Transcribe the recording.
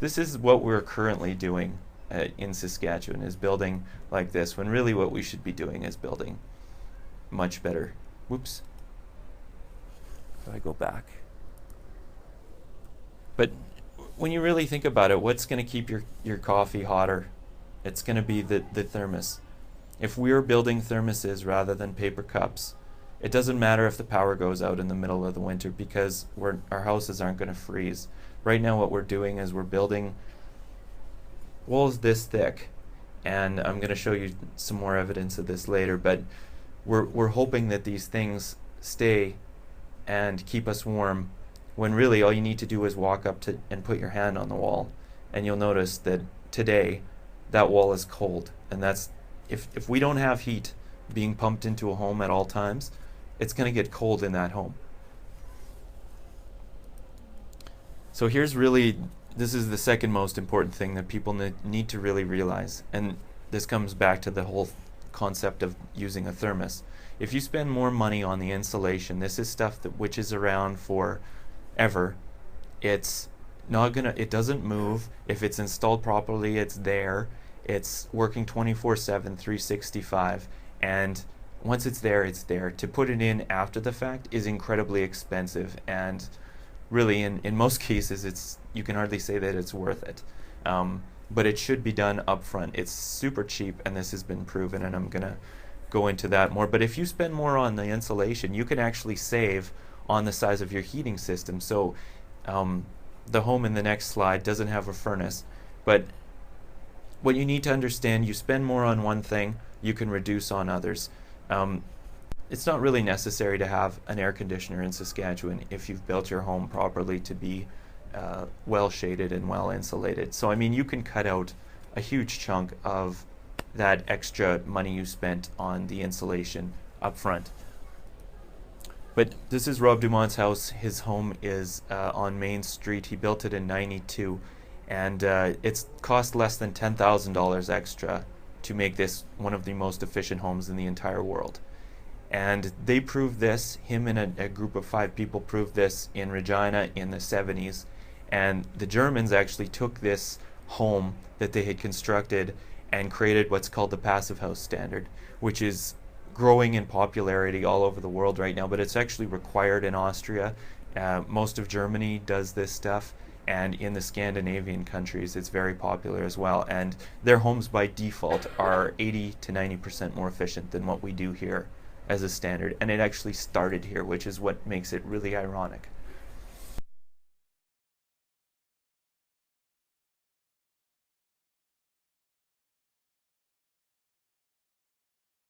This is what we're currently doing in Saskatchewan, is building like this, when really what we should be doing is building much better. Whoops. If I go back. But when you really think about it, what's going to keep your coffee hotter? It's going to be the thermos. If we're building thermoses rather than paper cups, it doesn't matter if the power goes out in the middle of the winter, because our houses aren't going to freeze. Right now what we're doing is we're building walls this thick, and I'm going to show you some more evidence of this later, but we're hoping that these things stay and keep us warm, when really all you need to do is walk up to and put your hand on the wall, and you'll notice that today that wall is cold. And that's, if we don't have heat being pumped into a home at all times, it's going to get cold in that home. So this is the second most important thing that people need to really realize, and this comes back to the whole concept of using a thermos. If you spend more money on the insulation, this is stuff which is around forever. It doesn't move. If it's installed properly, it's there. It's working 24/7, 365, and once it's there, it's there. To put it in after the fact is incredibly expensive, and really in most cases you can hardly say that it's worth it. But it should be done up front. It's super cheap, and this has been proven, and I'm gonna go into that more. But if you spend more on the insulation, you can actually save on the size of your heating system. So the home in the next slide doesn't have a furnace, but what you need to understand, you spend more on one thing, you can reduce on others. It's not really necessary to have an air conditioner in Saskatchewan if you've built your home properly to be well shaded and well insulated. So I mean, you can cut out a huge chunk of that extra money you spent on the insulation up front. But this is Rob Dumont's house. His home is on Main Street. He built it in '92, and it's cost less than $10,000 extra to make this one of the most efficient homes in the entire world. And they proved this, him and a group of 5 people proved this in Regina in the 70s. And the Germans actually took this home that they had constructed and created what's called the Passivhaus standard, which is growing in popularity all over the world right now, but it's actually required in Austria. Most of Germany does this stuff, and in the Scandinavian countries it's very popular as well. And their homes by default are 80 to 90% more efficient than what we do here as a standard, and it actually started here, which is what makes it really ironic.